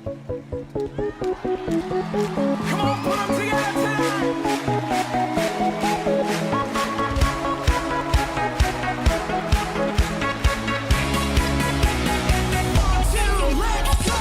Come on, put 'em together tonight. 1, 2, let's go.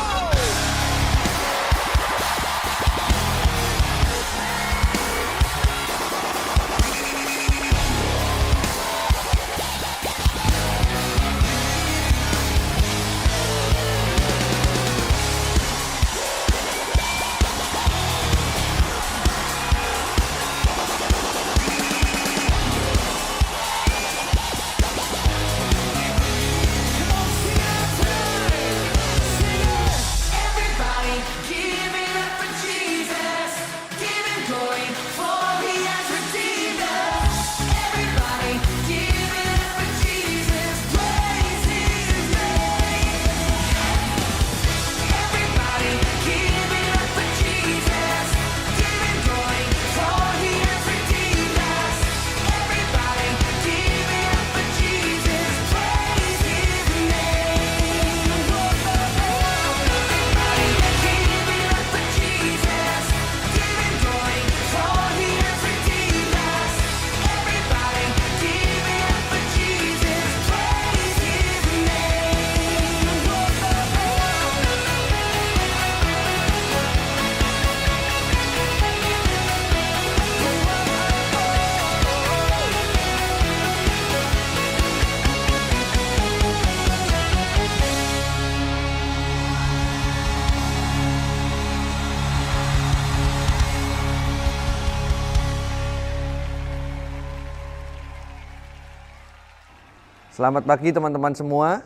Selamat pagi teman-teman semua.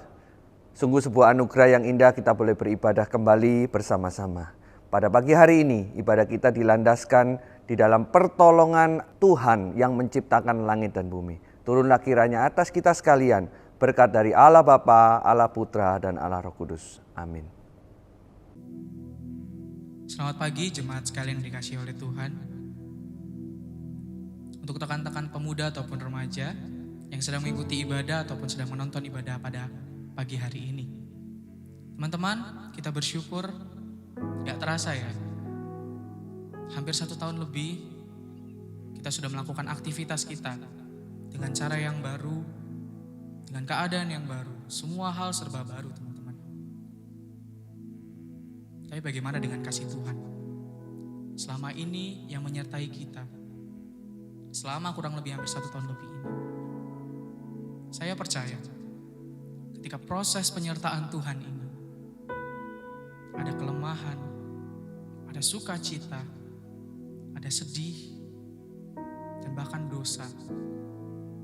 Sungguh sebuah anugerah yang indah kita boleh beribadah kembali bersama-sama. Pada pagi hari ini ibadah kita dilandaskan di dalam pertolongan Tuhan yang menciptakan langit dan bumi. Turunlah kiranya atas kita sekalian berkat dari Allah Bapa, Allah Putra dan Allah Roh Kudus. Amin. Selamat pagi jemaat sekalian yang dikasihi oleh Tuhan. Untuk rekan-rekan pemuda ataupun remaja yang sedang mengikuti ibadah ataupun sedang menonton ibadah pada pagi hari ini. Teman-teman, kita bersyukur gak terasa ya. Hampir 1 tahun lebih kita sudah melakukan aktivitas kita dengan cara yang baru, dengan keadaan yang baru. Semua hal serba baru teman-teman. Tapi bagaimana dengan kasih Tuhan? Selama ini yang menyertai kita, selama kurang lebih hampir 1 tahun lebih ini. Saya percaya ketika proses penyertaan Tuhan ini ada kelemahan, ada sukacita, ada sedih, dan bahkan dosa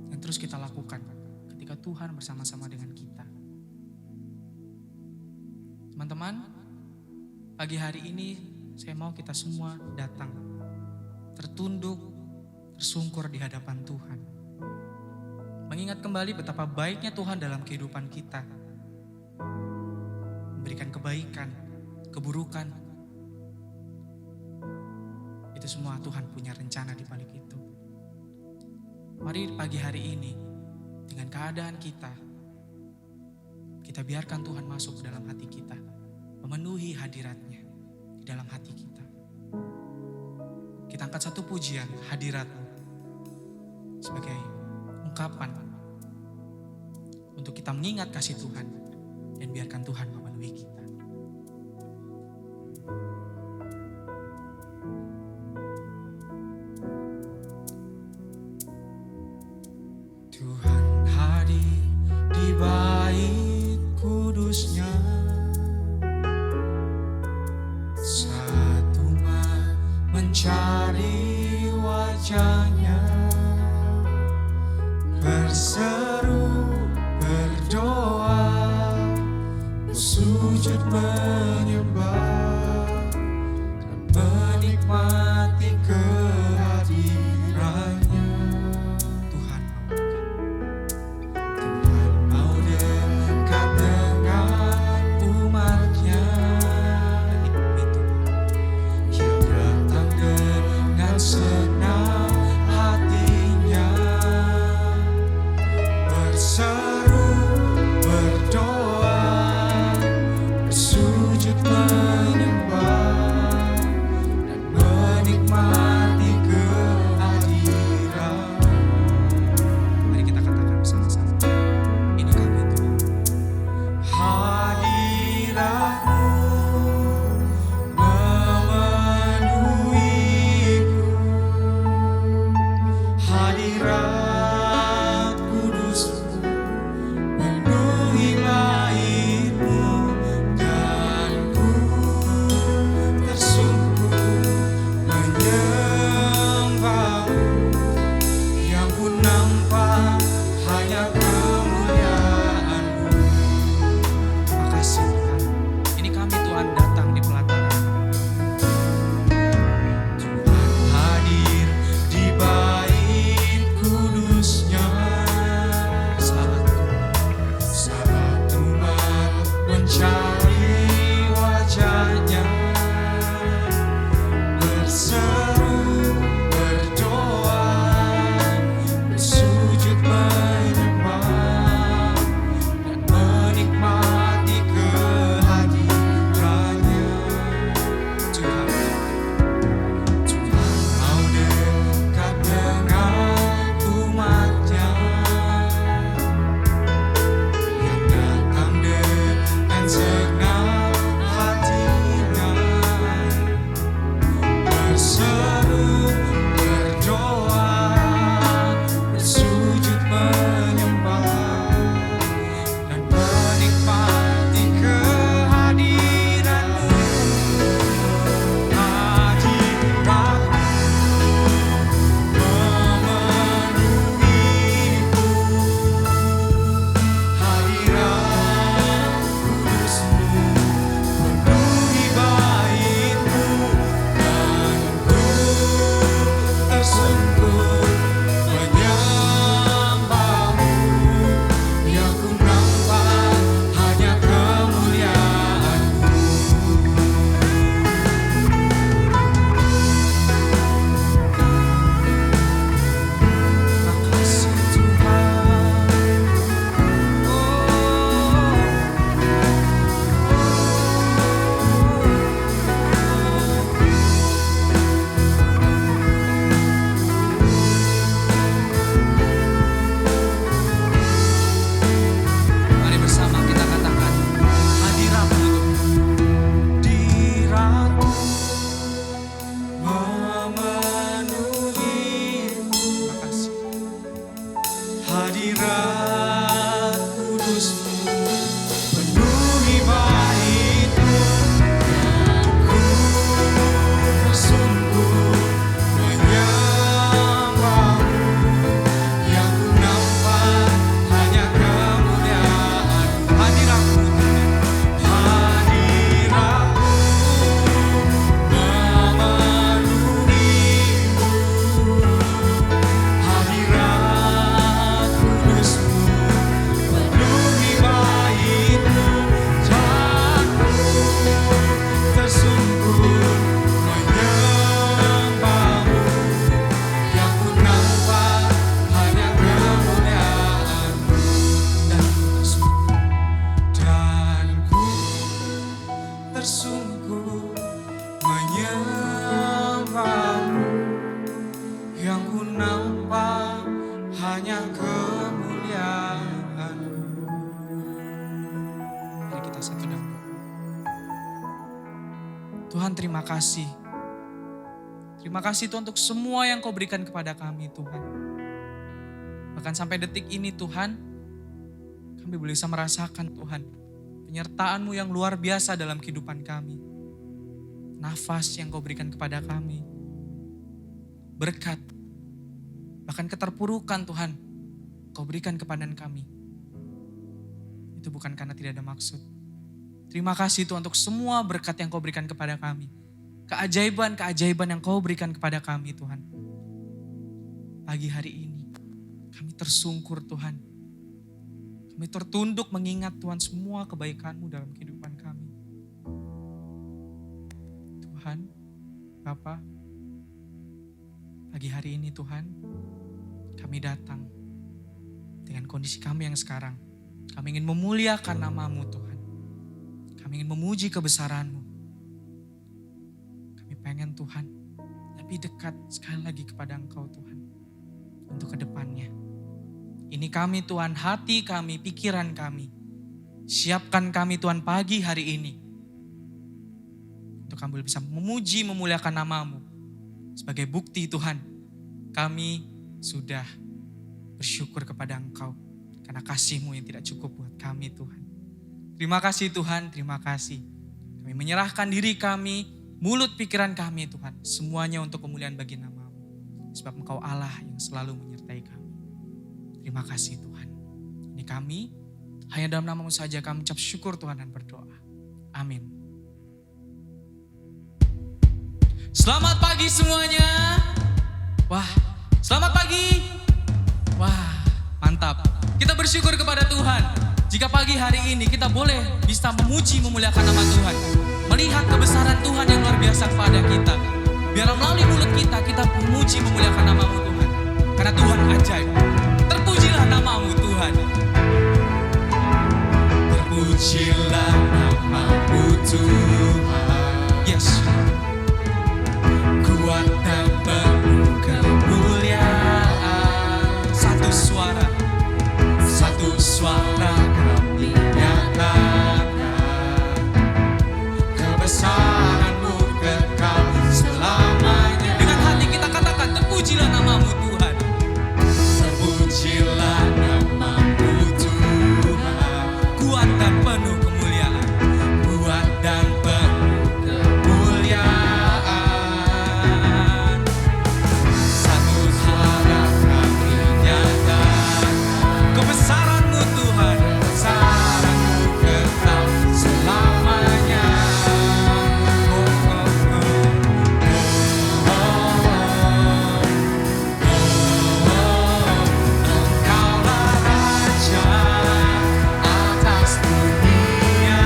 yang terus kita lakukan ketika Tuhan bersama-sama dengan kita. Teman-teman, pagi hari ini saya mau kita semua datang, tertunduk, tersungkur di hadapan Tuhan. Mengingat kembali betapa baiknya Tuhan dalam kehidupan kita. Memberikan kebaikan, keburukan. Itu semua Tuhan punya rencana di balik itu. Mari pagi hari ini, dengan keadaan kita biarkan Tuhan masuk ke dalam hati kita. Memenuhi hadiratnya di dalam hati kita. Kita angkat satu pujian, hadirat-Mu, sebagai ungkapan untuk kita mengingat kasih Tuhan dan biarkan Tuhan memenuhi kita. Tuhan hadir di bait kudusnya, saat umat mencari wajahnya. Berseru, berdoa, bersujud menyembah, dan menikmati kehadirannya. Tuhan mau dekat dengan umatnya, itu yang datang dengan senang hatinya. Berseru, berdoa, bersujud mencari wajahnya, berseru, berdoa, bersujud menyembah, dan menikmati kehadirannya. Tuhan mau dekat dengan umatnya, yang datang dengan senang hatinya, berseru, berdoa, bersujud menyembah, dan menikmati kehadiran-Mu. Hadirat-Mu memenuhiku, hadirat kudus-Mu penuhi bait-Mu, dan ku tersungkur menyembah-Mu, yang ku nampak hanya kemuliaan-Mu. Makasih Tuhan. Mari bersama kita katakan, hadirat-Mu Tuhan. Hadirat-Mu memenuhiku, Makasih. hadirat kudus-Mu penuhi bait-Mu, ku tersungkur menyembah-Mu, yang ku nampak hanya kemuliaan-Mu. Hadirat-Mu Tuhan, hadirat-Mu memenuhiku, hadirat kudus-Mu penuhi bait-Mu, dan ku tersungkur menyembah-Mu, yang ku nampak hanya kemuliaan-Mu, dan ku tersungkur menyembah-Mu, yang ku nampak hanya kemuliaan-Mu. Mari kita satu dalam doa. Tuhan, terima kasih. Terima kasih Tuhan untuk semua yang Kau berikan kepada kami Tuhan. Bahkan sampai detik ini Tuhan, kami boleh bisa merasakan Tuhan penyertaan-Mu yang luar biasa dalam kehidupan kami. Nafas yang Kau berikan kepada kami. Berkat, bahkan keterpurukan Tuhan, Kau berikan kepada kami. Itu bukan karena tidak ada maksud. Terima kasih Tuhan untuk semua berkat yang Kau berikan kepada kami. Keajaiban-keajaiban yang Kau berikan kepada kami Tuhan. Pagi hari ini kami tersungkur Tuhan. Kami tertunduk mengingat Tuhan semua kebaikan-Mu dalam kehidupan kami. Tuhan, Bapa, pagi hari ini Tuhan, kami datang dengan kondisi kami yang sekarang. Kami ingin memuliakan nama-Mu Tuhan. Kami ingin memuji kebesaran-Mu. Kami pengen Tuhan lebih dekat sekali lagi kepada Engkau Tuhan. Untuk kedepannya. Ini kami Tuhan, hati kami, pikiran kami. Siapkan kami Tuhan pagi hari ini. Untuk kami bisa memuji, memuliakan nama-Mu. Sebagai bukti Tuhan, kami sudah bersyukur kepada Engkau. Karena kasih-Mu yang tidak cukup buat kami Tuhan. Terima kasih Tuhan, terima kasih. Kami menyerahkan diri kami, mulut pikiran kami Tuhan. Semuanya untuk kemuliaan bagi nama-Mu. Sebab Engkau Allah yang selalu menyertai kami. Terima kasih Tuhan. Ini kami, hanya dalam nama-Mu saja kami ucap syukur Tuhan dan berdoa. Amin. Selamat pagi semuanya. Wah, selamat pagi. Wah, mantap. Kita bersyukur kepada Tuhan. Jika pagi hari ini kita boleh bisa memuji memuliakan nama Tuhan, melihat kebesaran Tuhan yang luar biasa kepada kita, biar melalui mulut kita memuji memuliakan nama-Mu Tuhan. Karena Tuhan ajaib. Terpujilah nama-Mu Tuhan. Terpujilah nama-Mu Tuhan. Yes. Kuat dan penuh kemuliaan. Satu suara. Satu suara kami nyatakan kebesaran-Mu kekal selamanya. Dengan hati kita katakan, terpujilah nama-Mu Tuhan. Terpujilah nama-Mu Tuhan. Kuat dan penuh kemuliaan. Kuat dan penuh kemuliaan. Satu suara kami nyatakan Kebesaran-Mu Tuhan. kebesaran-Mu kekal selamanya. Engkaulah Raja atas dunia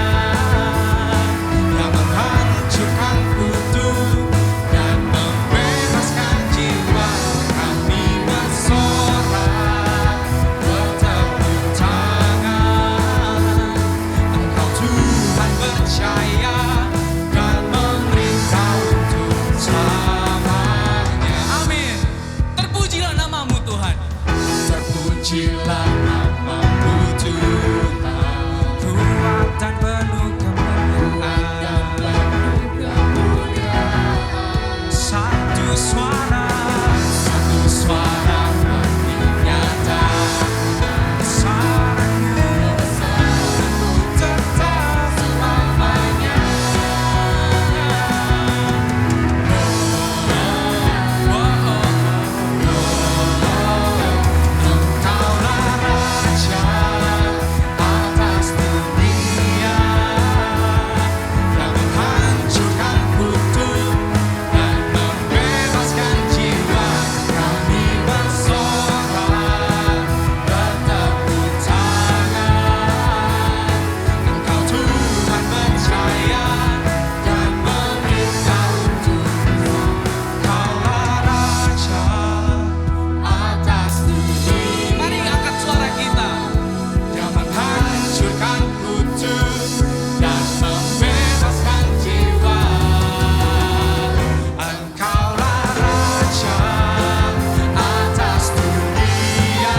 yang menghancurkan kutuk dan membebaskan jiwa. Kami bersorak bertepuk tangan. Engkau Tuhan percaya dan memerintah untuk selamanya. Amin. Terpujilah nama-Mu Tuhan. Terpujilah nama-Mu Tuhan. Kuat dan penuh kemuliaan. Satu suara. Satu suara kami nyatakan Kebesaran-Mu. tetap selamanya. Engkaulah Raja atas dunia yang menghancurkan kutuk dan membebaskan jiwa. Kami bersorak bertepuk tangan. Engkau Tuhan percaya dan memerintah untuk Engkaulah Raja atas dunia Mari angkat suara kita. yang menghancurkan kutuk dan membebaskan jiwa. Engkaulah Raja atas dunia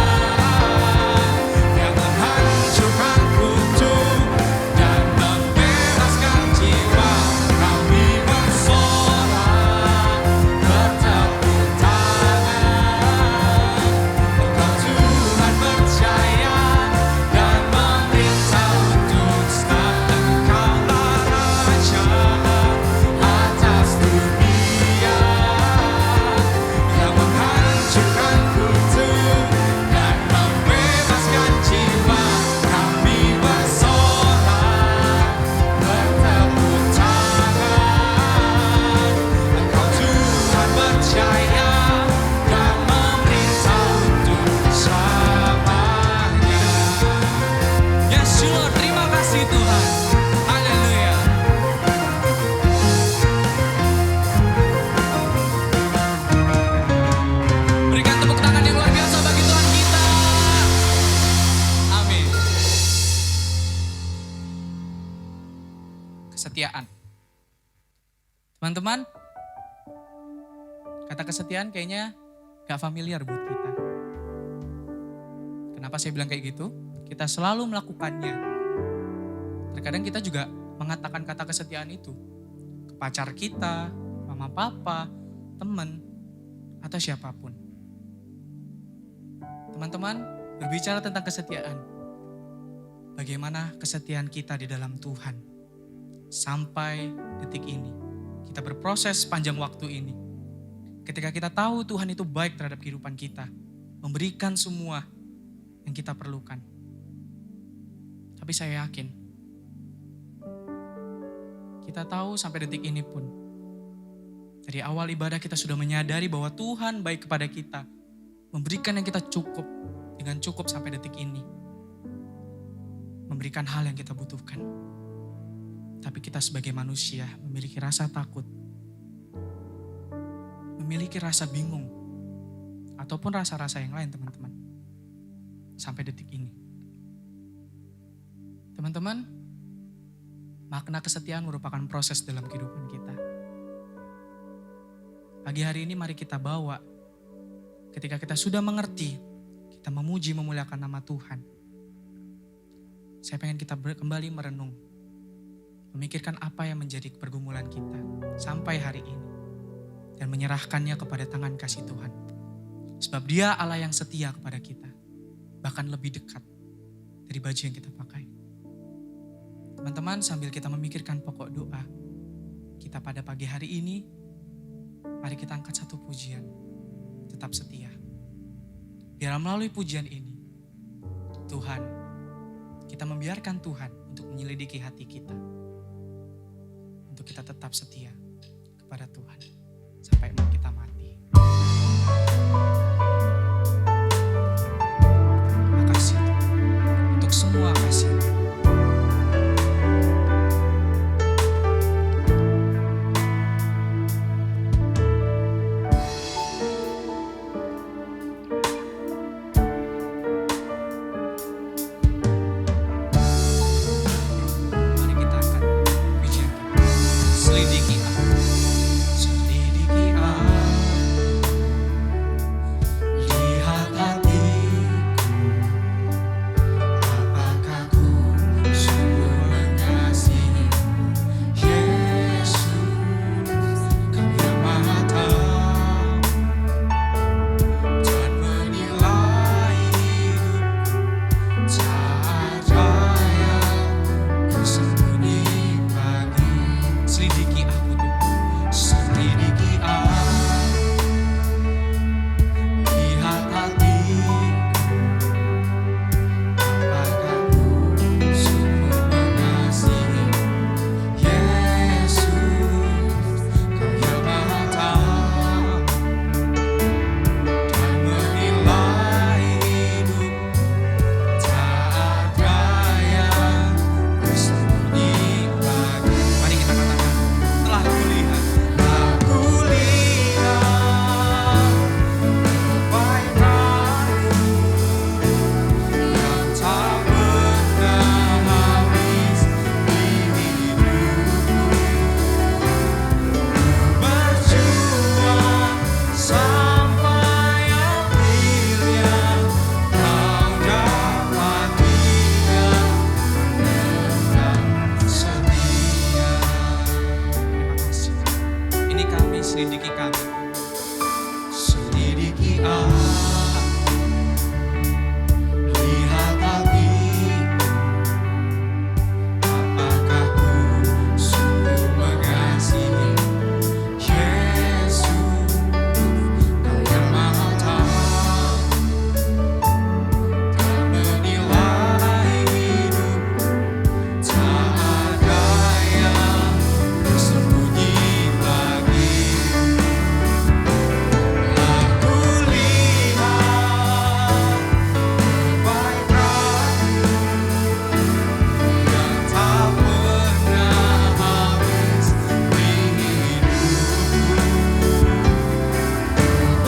yang menghancurkan kutuk dan membebaskan jiwa. Kami bersorak bertepuk tangan. Engkau Tuhan percaya dan memerintah untuk Engkaulah Raja atas dunia yang menghancurkan kutuk dan membebaskan jiwa. Kami bersorak bertepuk tangan. Engkau Tuhan percaya dan memerintah untuk selamanya. Yes, Lord. Terima kasih Tuhan. Haleluya. Berikan tepuk tangan yang luar biasa bagi Tuhan kita. Amin. Kesetiaan. Teman-teman, kata kesetiaan kayaknya gak familiar buat kita. Kenapa saya bilang kayak gitu? Kita selalu melakukannya. Terkadang kita juga mengatakan kata kesetiaan itu ke pacar kita, mama papa, teman, atau siapapun. Teman-teman, berbicara tentang kesetiaan. Bagaimana kesetiaan kita di dalam Tuhan. Sampai detik ini. Kita berproses panjang waktu ini. Ketika kita tahu Tuhan itu baik terhadap kehidupan kita. Memberikan semua yang kita perlukan. Tapi saya yakin, kita tahu sampai detik ini pun, dari awal ibadah kita sudah menyadari bahwa Tuhan baik kepada kita, memberikan yang kita cukup, dengan cukup sampai detik ini. memberikan hal yang kita butuhkan. Tapi kita sebagai manusia memiliki rasa takut, memiliki rasa bingung, ataupun rasa-rasa yang lain teman-teman. Sampai detik ini. Teman-teman, makna kesetiaan merupakan proses dalam kehidupan kita. Pagi hari ini mari kita bawa, ketika kita sudah mengerti, kita memuji memuliakan nama Tuhan. Saya pengen kita kembali merenung, memikirkan apa yang menjadi pergumulan kita sampai hari ini. Dan menyerahkannya kepada tangan kasih Tuhan. Sebab Dia Allah yang setia kepada kita. Bahkan lebih dekat dari baju yang kita pakai. Teman-teman, sambil kita memikirkan pokok doa kita pada pagi hari ini, mari kita angkat satu pujian, tetap setia. Biar melalui pujian ini, Tuhan, kita membiarkan Tuhan untuk menyelidiki hati kita. Untuk kita tetap setia kepada Tuhan sampai kita mati. Terima kasih untuk semua kasih. Mari kita angkat pujian kita. Selidiki aku, selidiki aku. Lihat hatiku, apakah ku sungguh mengasihi Yesus, Kau yang Maha Tahu dan menilai hidupku. Tak ada yang tersembunyi bagi. Selidiki aku Tuhan, selidiki aku. Lihat hatiku, apakah ku sungguh mengasihi Yesus, Kau yang Maha Tahu dan menilai hidupku. Tak ada yang tersembunyi bagi. Mari kita katakan, telah kulihat kebaikan-Mu yang tak pernah habis di hidupku. Berjuang sampai akhirnya Kau dapat Dia tetap setia. Terima kasih. Ini kami, selidiki kami. Selidiki aku. Lihat hatiku, apakah ku sungguh mengasihi Yesus, Kau yang Maha Tahu dan menilai hidupku. Tak ada yang tersembunyi bagi. Aku lihat kebaikan-Mu yang tak pernah habis di hidupku.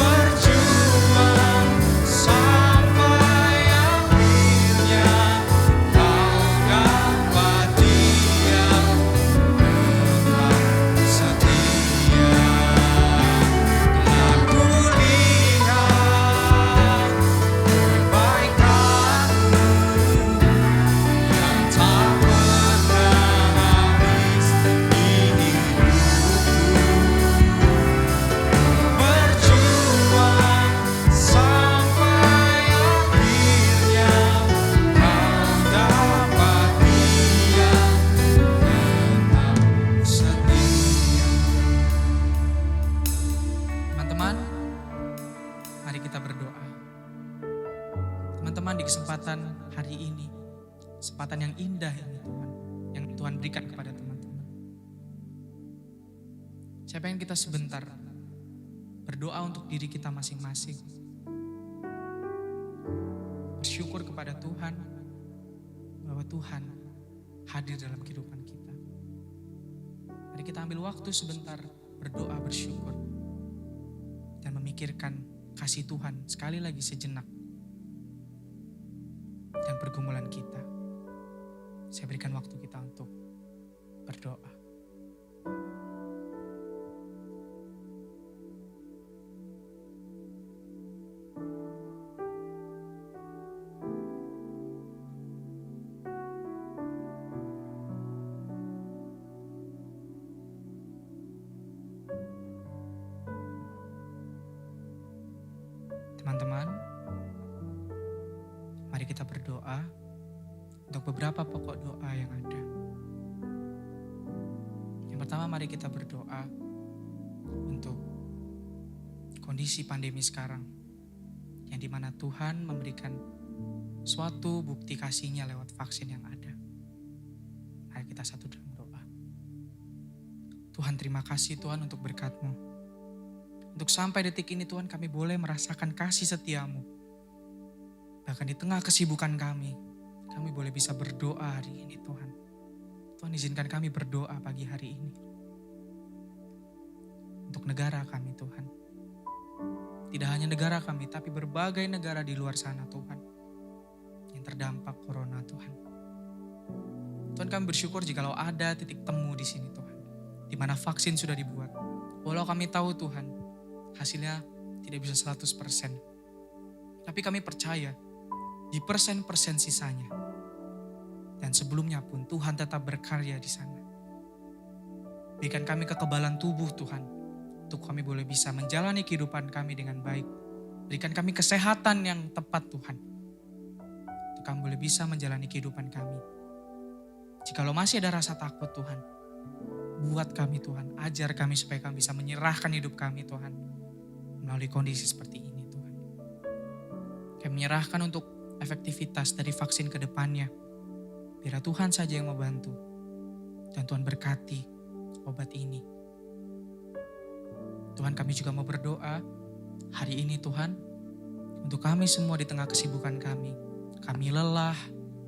Berjuang sampai akhirnya Kau dapat Dia tetap setia. Aku lihat kebaikan-Mu yang tak pernah habis di hidupku. Berjuang sampai akhirnya Kau dapat Dia tetap setia. Teman-teman, mari kita berdoa. Teman-teman, di kesempatan hari ini, kesempatan yang indah ini Tuhan, yang Tuhan berikan kepada teman-teman. Saya pengen kita sebentar berdoa untuk diri kita masing-masing. Bersyukur kepada Tuhan bahwa bahwa Tuhan hadir dalam kehidupan kita. Mari kita ambil waktu sebentar berdoa bersyukur dan memikirkan kasih Tuhan sekali lagi sejenak dan pergumulan kita. Saya berikan waktu kita untuk berdoa. Teman-teman, mari kita berdoa untuk beberapa pokok doa yang ada. Yang pertama, mari kita berdoa untuk kondisi pandemi sekarang, yang dimana Tuhan memberikan suatu bukti kasih-Nya lewat vaksin yang ada. Mari kita satu dalam doa. Tuhan, terima kasih Tuhan untuk berkat-Mu. Untuk sampai detik ini Tuhan, kami boleh merasakan kasih setia-Mu. Bahkan di tengah kesibukan kami boleh bisa berdoa hari ini Tuhan. Tuhan, izinkan kami berdoa pagi hari ini. Untuk negara kami Tuhan. Tidak hanya negara kami, tapi berbagai negara di luar sana Tuhan. Yang terdampak corona Tuhan. Tuhan, kami bersyukur jikalau ada titik temu di sini Tuhan. Di mana vaksin sudah dibuat. Walau kami tahu Tuhan, hasilnya tidak bisa 100%. Tapi kami percaya di persen-persen sisanya. Dan sebelumnya pun Tuhan tetap berkarya di sana. Berikan kami kekebalan tubuh Tuhan. Untuk kami boleh bisa menjalani kehidupan kami dengan baik. Berikan kami kesehatan yang tepat Tuhan. Untuk kami boleh bisa menjalani kehidupan kami. Jikalau masih ada rasa takut Tuhan, buat kami Tuhan. Ajar kami supaya kami bisa menyerahkan hidup kami Tuhan. Melalui kondisi seperti ini Tuhan. Kami menyerahkan untuk efektivitas dari vaksin ke depannya. Biar Tuhan saja yang membantu. Dan Tuhan berkati obat ini. Tuhan, kami juga mau berdoa hari ini Tuhan. Untuk kami semua di tengah kesibukan kami. Kami lelah,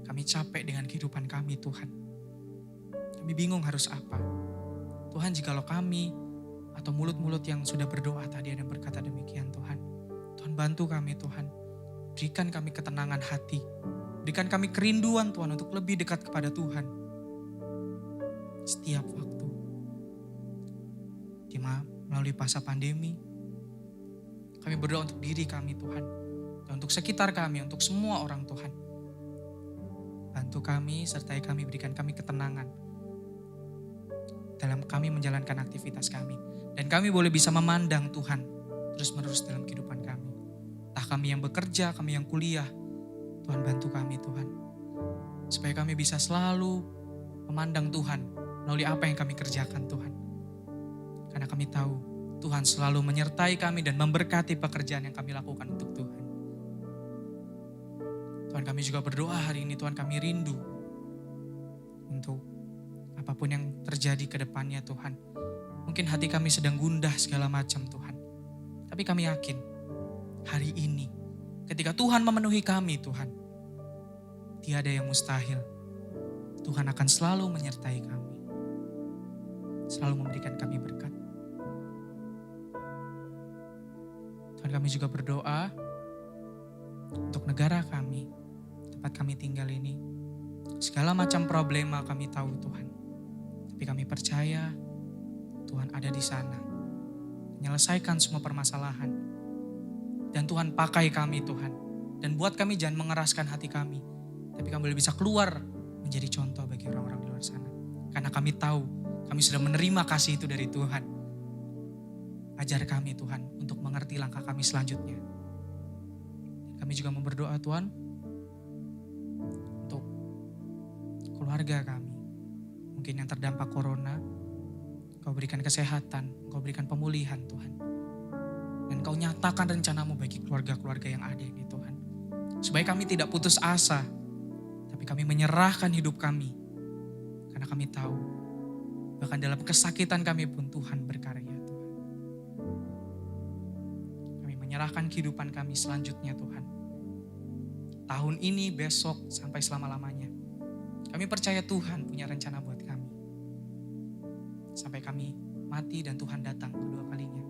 kami capek dengan kehidupan kami Tuhan. Kami bingung harus apa. Tuhan, jikalau kami atau mulut-mulut yang sudah berdoa tadi ada yang berkata demikian Tuhan. Tuhan, bantu kami Tuhan. Berikan kami ketenangan hati. Berikan kami kerinduan Tuhan untuk lebih dekat kepada Tuhan. Setiap waktu. Melalui masa pandemi. Kami berdoa untuk diri kami Tuhan. Dan untuk sekitar kami, untuk semua orang Tuhan. Bantu kami, sertai kami, berikan kami ketenangan. Dalam kami menjalankan aktivitas kami. Dan kami boleh bisa memandang Tuhan terus-menerus dalam kehidupan kami. Entah kami yang bekerja, kami yang kuliah. Tuhan, bantu kami Tuhan. Supaya kami bisa selalu memandang Tuhan melalui apa yang kami kerjakan Tuhan. Karena kami tahu Tuhan selalu menyertai kami dan memberkati pekerjaan yang kami lakukan untuk Tuhan. Tuhan, kami juga berdoa hari ini Tuhan, kami rindu untuk apapun yang terjadi ke depannya Tuhan. Mungkin hati kami sedang gundah segala macam Tuhan. Tapi kami yakin hari ini ketika Tuhan memenuhi kami Tuhan. Tiada yang mustahil. Tuhan akan selalu menyertai kami. Selalu memberikan kami berkat. Tuhan, kami juga berdoa untuk negara kami. Tempat kami tinggal ini. Segala macam problema kami tahu Tuhan. Tapi kami percaya Tuhan ada di sana. Menyelesaikan semua permasalahan. Dan Tuhan pakai kami Tuhan. Dan buat kami jangan mengeraskan hati kami. Tapi kami boleh bisa keluar menjadi contoh bagi orang-orang di luar sana. Karena kami tahu kami sudah menerima kasih itu dari Tuhan. Ajar kami Tuhan untuk mengerti langkah kami selanjutnya. Kami juga mau berdoa Tuhan untuk keluarga kami. Mungkin yang terdampak corona. Kau berikan kesehatan, Kau berikan pemulihan Tuhan. Dan Kau nyatakan rencanamu bagi keluarga-keluarga yang ada ini Tuhan. Supaya kami tidak putus asa, tapi kami menyerahkan hidup kami. Karena kami tahu, bahkan dalam kesakitan kami pun Tuhan berkarya Tuhan. Kami menyerahkan kehidupan kami selanjutnya Tuhan. Tahun ini, besok, sampai selama-lamanya. Kami percaya Tuhan punya rencana buat kami. Sampai kami mati dan Tuhan datang kedua kalinya.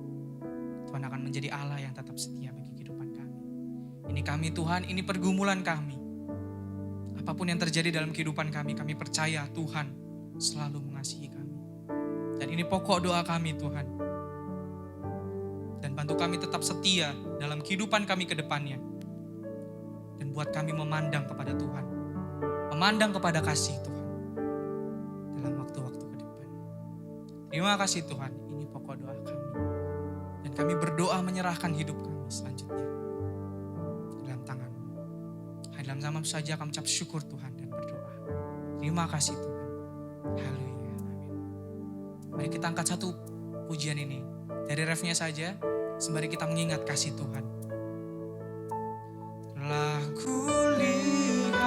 Tuhan akan menjadi Allah yang tetap setia bagi kehidupan kami. Ini kami Tuhan, ini pergumulan kami. Apapun yang terjadi dalam kehidupan kami percaya Tuhan selalu mengasihi kami. Dan ini pokok doa kami Tuhan. Dan bantu kami tetap setia dalam kehidupan kami ke depannya. Dan buat kami memandang kepada Tuhan. Memandang kepada kasih Tuhan. Dalam waktu-waktu ke depan. Terima kasih Tuhan, ini pokok doa kami. Dan kami berdoa menyerahkan hidup kami selanjutnya. Dalam tangan-Mu. Dalam zaman saja kami ucap syukur Tuhan dan berdoa. Terima kasih Tuhan. Haleluya. Amin. Mari kita angkat satu pujian ini. Dari refnya saja. Sembari kita mengingat kasih Tuhan. Telah kulihat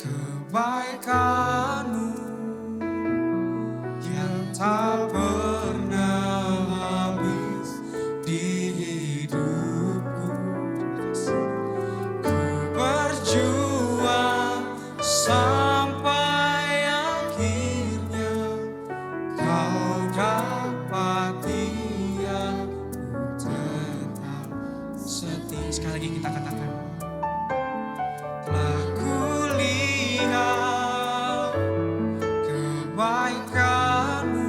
kebaikan-Mu yang tak pernah habis di hidupku. Ku berjuang sampai akhirnya Kau dapati aku tetap setia. Sekali lagi kita katakan. Telah kulihat kebaikan-Mu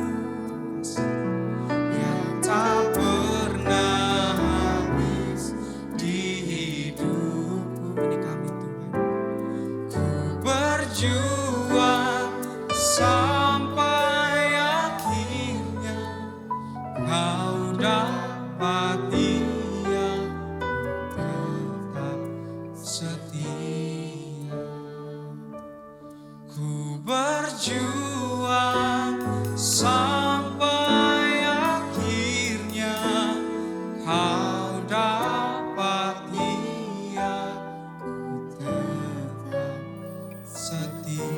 yang tak pernah habis di hidupku. Ini kami Tuhan. Ku berjuang sampai akhirnya Kau dapati aku tetap setia. Ku berjuang sampai akhirnya Kau dapati aku tetap setia.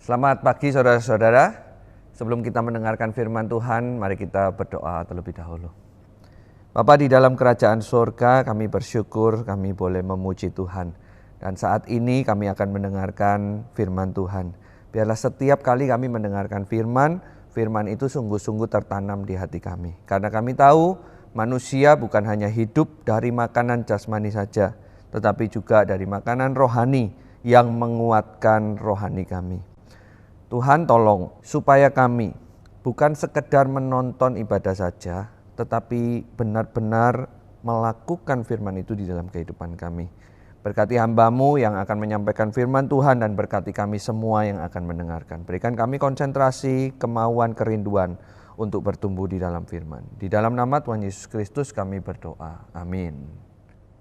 Selamat pagi saudara-saudara. Sebelum kita mendengarkan firman Tuhan, mari kita berdoa terlebih dahulu. Bapa di dalam kerajaan surga, kami bersyukur kami boleh memuji Tuhan. Dan saat ini kami akan mendengarkan firman Tuhan. Biarlah setiap kali kami mendengarkan firman itu sungguh-sungguh tertanam di hati kami. Karena kami tahu manusia bukan hanya hidup dari makanan jasmani saja, tetapi juga dari makanan rohani yang menguatkan rohani kami. Tuhan tolong supaya kami bukan sekedar menonton ibadah saja, tetapi benar-benar melakukan firman itu di dalam kehidupan kami. Berkati hamba-Mu yang akan menyampaikan firman Tuhan dan berkati kami semua yang akan mendengarkan. Berikan kami konsentrasi, kemauan, kerinduan untuk bertumbuh di dalam firman. Di dalam nama Tuhan Yesus Kristus kami berdoa. Amin.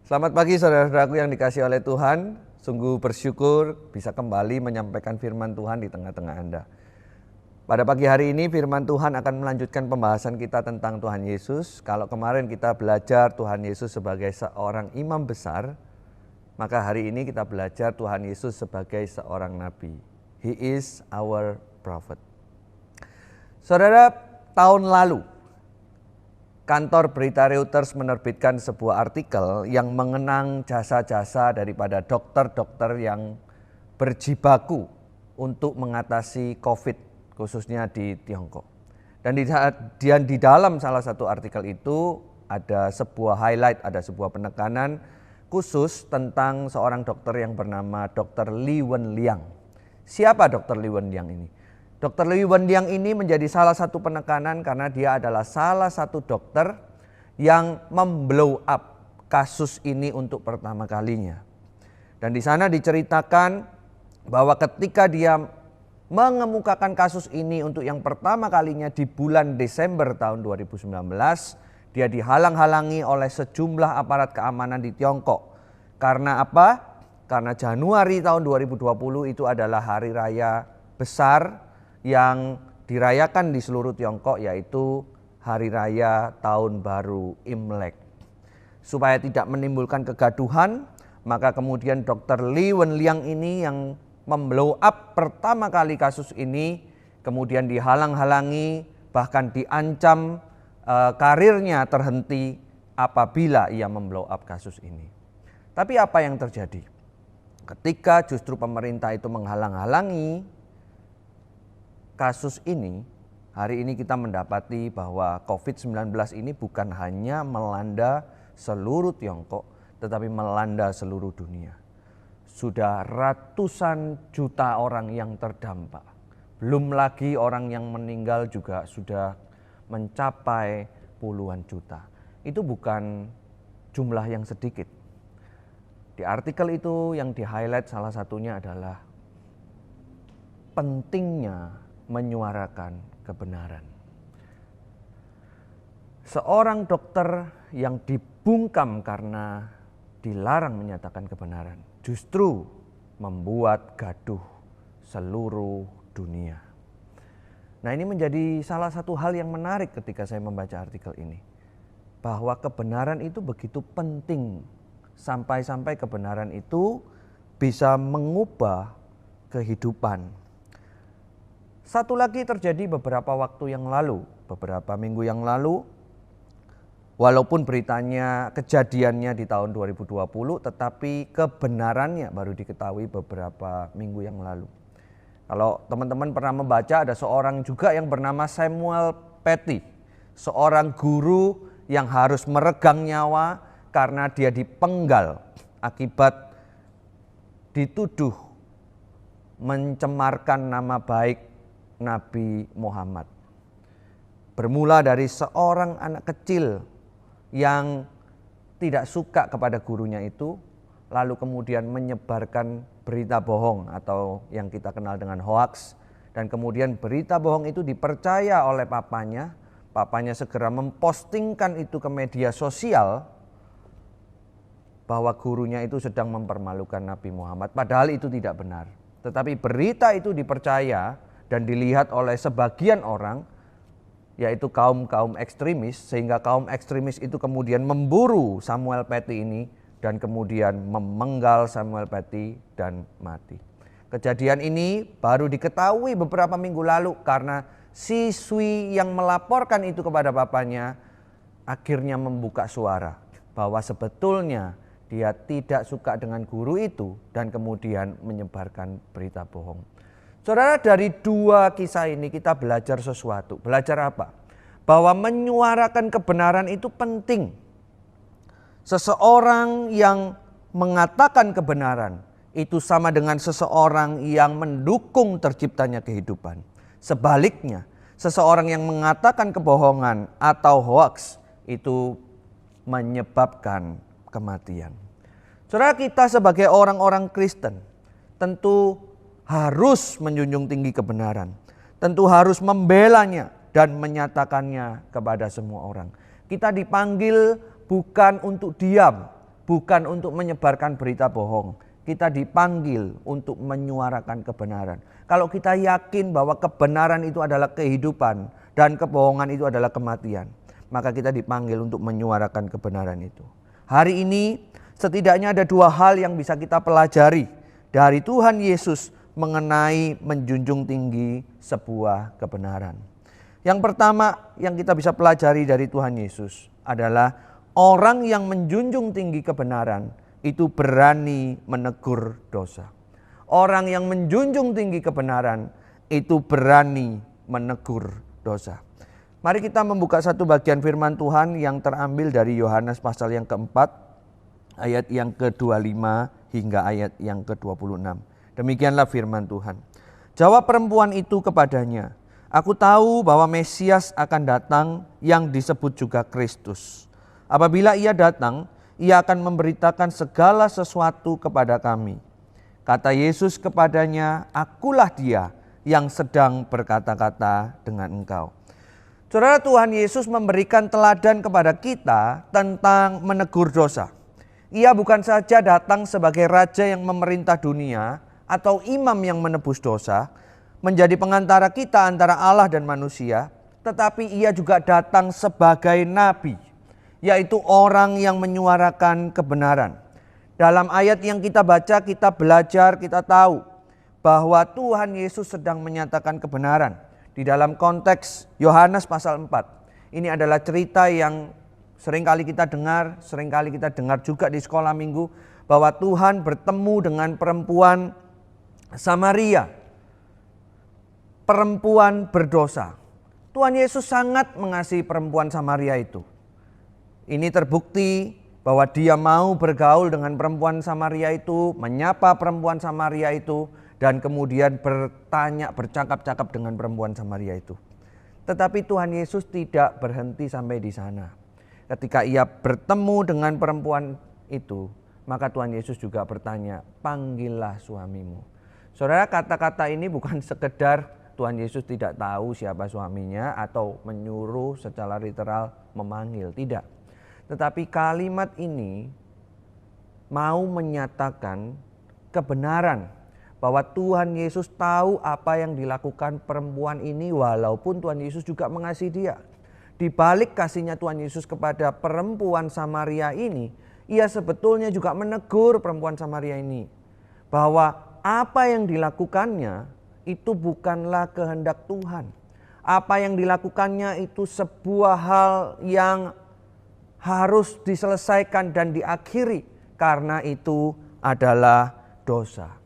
Selamat pagi saudara-saudaraku yang dikasihi oleh Tuhan. Sungguh bersyukur bisa kembali menyampaikan firman Tuhan di tengah-tengah Anda. Pada pagi hari ini firman Tuhan akan melanjutkan pembahasan kita tentang Tuhan Yesus. Kalau kemarin kita belajar Tuhan Yesus sebagai seorang imam besar, maka hari ini kita belajar Tuhan Yesus sebagai seorang nabi. He is our prophet. Saudara, tahun lalu kantor berita Reuters menerbitkan sebuah artikel yang mengenang jasa-jasa daripada dokter-dokter yang berjibaku untuk mengatasi COVID, khususnya di Tiongkok. Dan di dalam salah satu artikel itu ada sebuah highlight, ada sebuah penekanan khusus tentang seorang dokter yang bernama Dr. Li Wenliang. Siapa Dr. Li Wenliang ini? Dr. Li Wenliang ini menjadi salah satu penekanan karena dia adalah salah satu dokter yang memblow up kasus ini untuk pertama kalinya. Dan di sana diceritakan bahwa ketika dia mengemukakan kasus ini untuk yang pertama kalinya di bulan Desember tahun 2019, dia dihalang-halangi oleh sejumlah aparat keamanan di Tiongkok. Karena apa? Karena Januari tahun 2020 itu adalah hari raya besar yang dirayakan di seluruh Tiongkok, yaitu Hari Raya Tahun Baru Imlek. Supaya tidak menimbulkan kegaduhan, maka kemudian Dr. Li Wenliang ini yang memblow up pertama kali kasus ini, kemudian dihalang-halangi, bahkan diancam karirnya terhenti apabila ia memblow up kasus ini. Tapi apa yang terjadi? Ketika justru pemerintah itu menghalang-halangi kasus ini, hari ini kita mendapati bahwa COVID-19 ini bukan hanya melanda seluruh Tiongkok, tetapi melanda seluruh dunia. Sudah ratusan juta orang yang terdampak. Belum lagi orang yang meninggal juga sudah mencapai puluhan juta. Itu bukan jumlah yang sedikit. Di artikel itu yang di-highlight salah satunya adalah pentingnya menyuarakan kebenaran. Seorang dokter yang dibungkam karena dilarang menyatakan kebenaran justru membuat gaduh seluruh dunia. Nah, ini menjadi salah satu hal yang menarik ketika saya membaca artikel ini. Bahwa kebenaran itu begitu penting. Sampai-sampai kebenaran itu bisa mengubah kehidupan. Satu lagi terjadi beberapa waktu yang lalu, beberapa minggu yang lalu. Walaupun beritanya, kejadiannya di tahun 2020, tetapi kebenarannya baru diketahui beberapa minggu yang lalu. Kalau teman-teman pernah membaca, ada seorang juga yang bernama Samuel Paty, seorang guru yang harus meregang nyawa karena dia dipenggal akibat dituduh mencemarkan nama baik Nabi Muhammad. Bermula dari seorang anak kecil yang tidak suka kepada gurunya itu, lalu kemudian menyebarkan berita bohong atau yang kita kenal dengan hoax, dan kemudian berita bohong itu dipercaya oleh papanya. Papanya segera mempostingkan itu ke media sosial bahwa gurunya itu sedang mempermalukan Nabi Muhammad, padahal itu tidak benar. Tetapi berita itu dipercaya dan dilihat oleh sebagian orang, yaitu kaum-kaum ekstremis, sehingga kaum ekstremis itu kemudian memburu Samuel Paty ini dan kemudian memenggal Samuel Paty dan mati. Kejadian ini baru diketahui beberapa minggu lalu karena siswi yang melaporkan itu kepada bapaknya akhirnya membuka suara bahwa sebetulnya dia tidak suka dengan guru itu dan kemudian menyebarkan berita bohong. Saudara, dari dua kisah ini kita belajar sesuatu. Belajar apa? Bahwa menyuarakan kebenaran itu penting. Seseorang yang mengatakan kebenaran itu sama dengan seseorang yang mendukung terciptanya kehidupan. Sebaliknya, seseorang yang mengatakan kebohongan atau hoax itu menyebabkan kematian. Saudara, kita sebagai orang-orang Kristen tentu harus menjunjung tinggi kebenaran. Tentu harus membelanya dan menyatakannya kepada semua orang. Kita dipanggil bukan untuk diam, bukan untuk menyebarkan berita bohong. Kita dipanggil untuk menyuarakan kebenaran. Kalau kita yakin bahwa kebenaran itu adalah kehidupan dan kebohongan itu adalah kematian, maka kita dipanggil untuk menyuarakan kebenaran itu. Hari ini setidaknya ada dua hal yang bisa kita pelajari dari Tuhan Yesus mengenai menjunjung tinggi sebuah kebenaran. Yang pertama yang kita bisa pelajari dari Tuhan Yesus adalah orang yang menjunjung tinggi kebenaran itu berani menegur dosa. Orang yang menjunjung tinggi kebenaran itu berani menegur dosa. Mari kita membuka satu bagian firman Tuhan yang terambil dari Yohanes pasal yang keempat, ayat yang ke-25 hingga ayat yang ke-26. Demikianlah firman Tuhan. Jawab perempuan itu kepadanya, "Aku tahu bahwa Mesias akan datang yang disebut juga Kristus. Apabila ia datang, ia akan memberitakan segala sesuatu kepada kami." Kata Yesus kepadanya, "Akulah dia yang sedang berkata-kata dengan engkau." Saudara, Tuhan Yesus memberikan teladan kepada kita tentang menegur dosa. Ia bukan saja datang sebagai raja yang memerintah dunia atau imam yang menebus dosa, menjadi pengantara kita antara Allah dan manusia, tetapi ia juga datang sebagai nabi, yaitu orang yang menyuarakan kebenaran. Dalam ayat yang kita baca, kita belajar, kita tahu bahwa Tuhan Yesus sedang menyatakan kebenaran. Di dalam konteks Yohanes pasal 4. Ini adalah cerita yang seringkali kita dengar juga di sekolah minggu, bahwa Tuhan bertemu dengan perempuan Samaria, perempuan berdosa. Tuhan Yesus sangat mengasihi perempuan Samaria itu. Ini terbukti bahwa dia mau bergaul dengan perempuan Samaria itu, menyapa perempuan Samaria itu, dan kemudian bercakap-cakap dengan perempuan Samaria itu. Tetapi Tuhan Yesus tidak berhenti sampai di sana. Ketika ia bertemu dengan perempuan itu, maka Tuhan Yesus juga bertanya, panggillah suamimu. Saudara, kata-kata ini bukan sekedar Tuhan Yesus tidak tahu siapa suaminya atau menyuruh secara literal memanggil, tidak. Tetapi kalimat ini mau menyatakan kebenaran bahwa Tuhan Yesus tahu apa yang dilakukan perempuan ini, walaupun Tuhan Yesus juga mengasihi dia. Di balik kasihnya Tuhan Yesus kepada perempuan Samaria ini, ia sebetulnya juga menegur perempuan Samaria ini bahwa apa yang dilakukannya itu bukanlah kehendak Tuhan. Apa yang dilakukannya itu sebuah hal yang harus diselesaikan dan diakhiri, karena itu adalah dosa.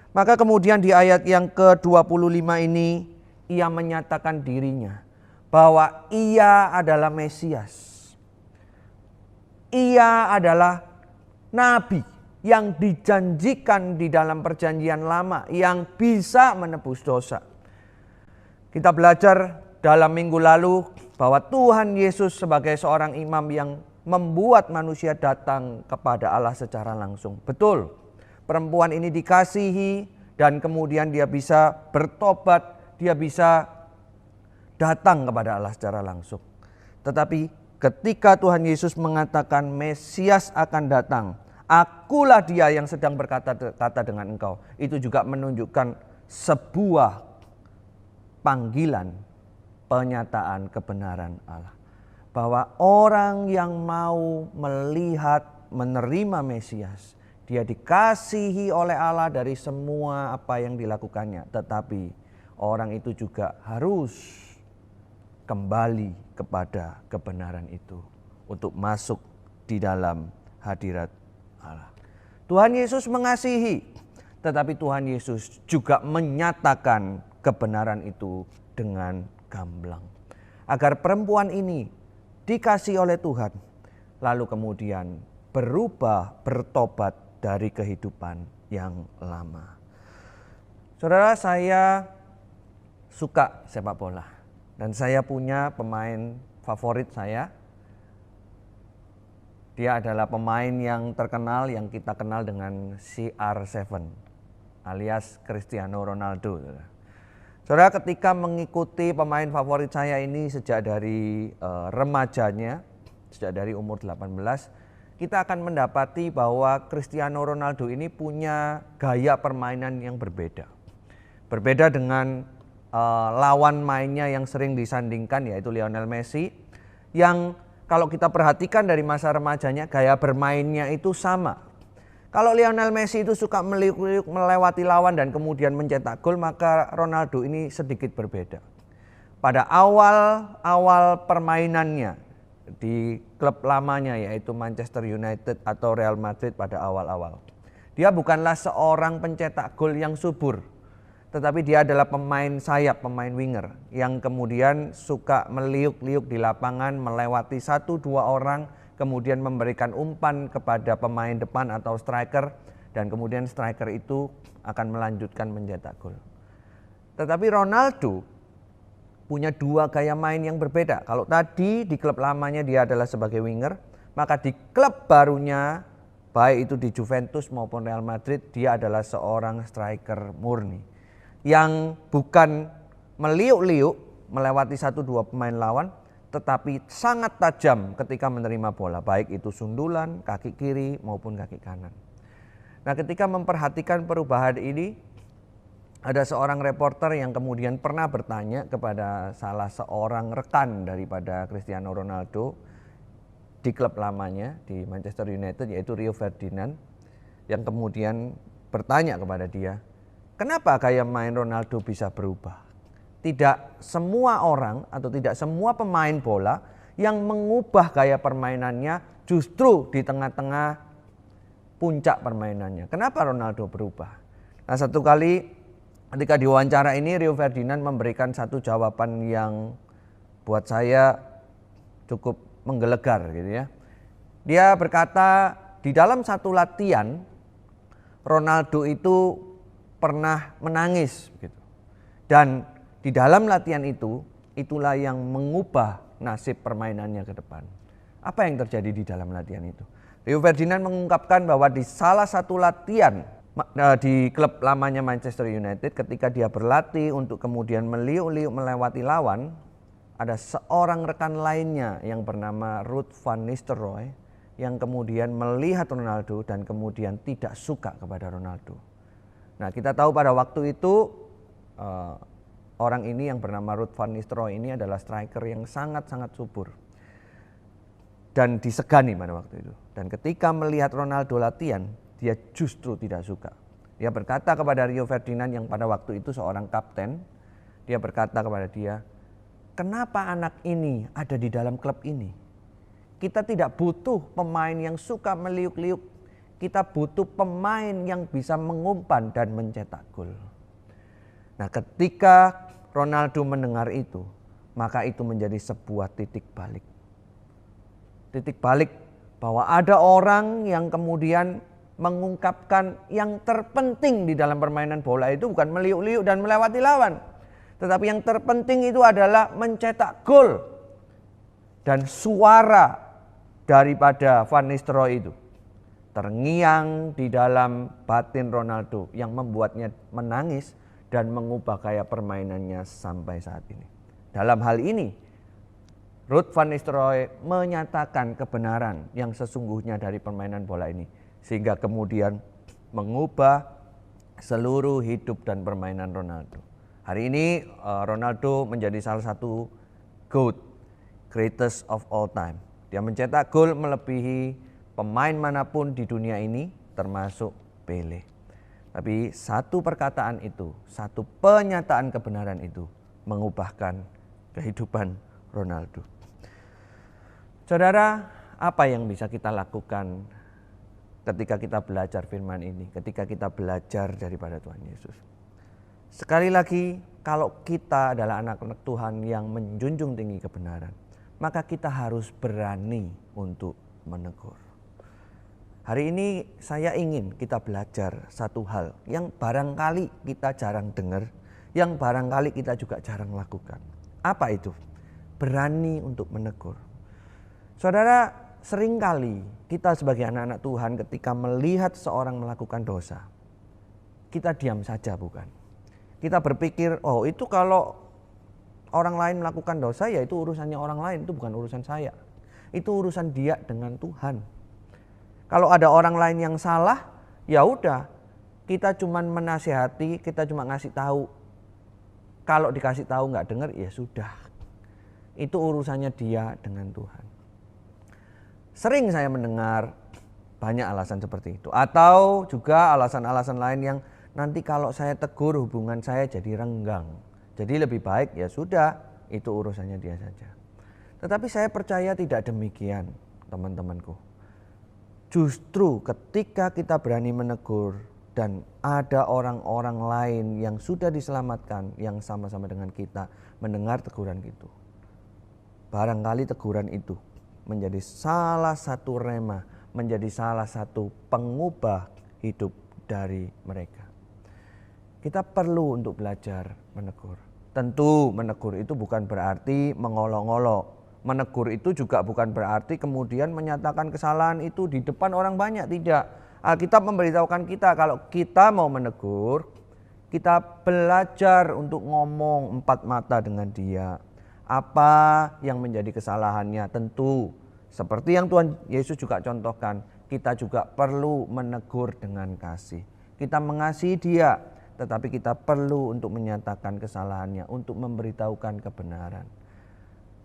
Maka kemudian di ayat yang ke-25 ini ia menyatakan dirinya bahwa ia adalah Mesias. Ia adalah nabi yang dijanjikan di dalam perjanjian lama yang bisa menebus dosa. Kita belajar dalam minggu lalu bahwa Tuhan Yesus sebagai seorang imam yang membuat manusia datang kepada Allah secara langsung. Betul, perempuan ini dikasihi dan kemudian dia bisa bertobat, dia bisa datang kepada Allah secara langsung. Tetapi ketika Tuhan Yesus mengatakan Mesias akan datang, akulah dia yang sedang berkata-kata dengan engkau, itu juga menunjukkan sebuah panggilan, penyataan kebenaran Allah. Bahwa orang yang mau melihat, menerima Mesias, dia dikasihi oleh Allah dari semua apa yang dilakukannya. Tetapi orang itu juga harus kembali kepada kebenaran itu untuk masuk di dalam hadirat Allah. Tuhan Yesus mengasihi, tetapi Tuhan Yesus juga menyatakan kebenaran itu dengan gamblang. Agar perempuan ini dikasih oleh Tuhan, lalu kemudian berubah, bertobat dari kehidupan yang lama. Saudara, saya suka sepak bola dan saya punya pemain favorit saya. Dia adalah pemain yang terkenal yang kita kenal dengan CR7 alias Cristiano Ronaldo. Saudara, ketika mengikuti pemain favorit saya ini sejak dari remajanya, sejak dari umur 18, kita akan mendapati bahwa Cristiano Ronaldo ini punya gaya permainan yang berbeda. Berbeda dengan lawan mainnya yang sering disandingkan, yaitu Lionel Messi, yang kalau kita perhatikan dari masa remajanya, gaya bermainnya itu sama. Kalau Lionel Messi itu suka meliuk-liuk melewati lawan dan kemudian mencetak gol, maka Ronaldo ini sedikit berbeda. Pada awal permainannya di klub lamanya, yaitu Manchester United atau Real Madrid pada awal-awal, dia bukanlah seorang pencetak gol yang subur, tetapi dia adalah pemain sayap, pemain winger yang kemudian suka meliuk-liuk di lapangan, melewati 1-2 orang, kemudian memberikan umpan kepada pemain depan atau striker, dan kemudian striker itu akan melanjutkan mencetak gol. Tetapi Ronaldo punya dua gaya main yang berbeda. Kalau tadi di klub lamanya dia adalah sebagai winger, maka di klub barunya, baik itu di Juventus maupun Real Madrid, dia adalah seorang striker murni yang bukan meliuk-liuk melewati 1-2 pemain lawan, tetapi sangat tajam ketika menerima bola, baik itu sundulan, kaki kiri maupun kaki kanan. Nah, ketika memperhatikan perubahan ini, ada seorang reporter yang kemudian pernah bertanya kepada salah seorang rekan daripada Cristiano Ronaldo di klub lamanya di Manchester United, yaitu Rio Ferdinand, yang kemudian bertanya kepada dia, kenapa gaya main Ronaldo bisa berubah? Tidak semua orang atau tidak semua pemain bola yang mengubah gaya permainannya justru di tengah-tengah puncak permainannya. Kenapa Ronaldo berubah? Nah, satu kali ketika diwawancara ini Rio Ferdinand memberikan satu jawaban yang buat saya cukup menggelegar gitu ya. Dia berkata di dalam satu latihan Ronaldo itu pernah menangis gitu. Dan di dalam latihan itu, itulah yang mengubah nasib permainannya ke depan. Apa yang terjadi di dalam latihan itu? Rio Ferdinand mengungkapkan bahwa di salah satu latihan di klub lamanya Manchester United, ketika dia berlatih untuk kemudian meliuk-liuk melewati lawan, ada seorang rekan lainnya yang bernama Ruud van Nistelrooy yang kemudian melihat Ronaldo dan kemudian tidak suka kepada Ronaldo. Nah, kita tahu pada waktu itu orang ini yang bernama Ruud van Nistelrooy ini adalah striker yang sangat-sangat subur dan disegani pada waktu itu. Dan ketika melihat Ronaldo latihan, dia justru tidak suka. Dia berkata kepada Rio Ferdinand yang pada waktu itu seorang kapten, dia berkata kepada dia, "Kenapa anak ini ada di dalam klub ini? Kita tidak butuh pemain yang suka meliuk-liuk. Kita butuh pemain yang bisa mengumpan dan mencetak gol." Nah, ketika Ronaldo mendengar itu, maka itu menjadi sebuah titik balik. Titik balik bahwa ada orang yang kemudian mengungkapkan yang terpenting di dalam permainan bola itu bukan meliuk-liuk dan melewati lawan. Tetapi yang terpenting itu adalah mencetak gol. Dan suara daripada Van Nistelrooy itu terngiang di dalam batin Ronaldo yang membuatnya menangis dan mengubah gaya permainannya sampai saat ini. Dalam hal ini, Ruud van Nistelrooy menyatakan kebenaran yang sesungguhnya dari permainan bola ini, sehingga kemudian mengubah seluruh hidup dan permainan Ronaldo. Hari ini Ronaldo menjadi salah satu GOAT, greatest of all time. Dia mencetak gol melebihi pemain manapun di dunia ini, termasuk Pele. Tapi satu perkataan itu, satu penyataan kebenaran itu mengubahkan kehidupan Ronaldo. Saudara, apa yang bisa kita lakukan ketika kita belajar firman ini, ketika kita belajar daripada Tuhan Yesus? Sekali lagi, kalau kita adalah anak-anak Tuhan yang menjunjung tinggi kebenaran, maka kita harus berani untuk menegur. Hari ini saya ingin kita belajar satu hal yang barangkali kita jarang dengar, yang barangkali kita juga jarang lakukan. Apa itu? Berani untuk menegur. Saudara, seringkali kita sebagai anak-anak Tuhan ketika melihat seorang melakukan dosa, kita diam saja bukan? Kita berpikir, oh itu kalau orang lain melakukan dosa ya itu urusannya orang lain, itu bukan urusan saya. Itu urusan dia dengan Tuhan. Kalau ada orang lain yang salah, ya udah, kita cuman menasihati, kita cuma ngasih tahu. Kalau dikasih tahu nggak dengar, ya sudah. Itu urusannya dia dengan Tuhan. Sering saya mendengar banyak alasan seperti itu. Atau juga alasan-alasan lain yang nanti kalau saya tegur hubungan saya jadi renggang. Jadi lebih baik ya sudah, itu urusannya dia saja. Tetapi saya percaya tidak demikian, teman-temanku. Justru ketika kita berani menegur dan ada orang-orang lain yang sudah diselamatkan yang sama-sama dengan kita mendengar teguran itu, barangkali teguran itu menjadi salah satu rema, menjadi salah satu pengubah hidup dari mereka. Kita perlu untuk belajar menegur. Tentu menegur itu bukan berarti mengolok-olok. Menegur itu juga bukan berarti kemudian menyatakan kesalahan itu di depan orang banyak, tidak. Alkitab memberitahukan kita kalau kita mau menegur, kita belajar untuk ngomong empat mata dengan dia. Apa yang menjadi kesalahannya, tentu seperti yang Tuhan Yesus juga contohkan, kita juga perlu menegur dengan kasih. Kita mengasihi dia, tetapi kita perlu untuk menyatakan kesalahannya, untuk memberitahukan kebenaran.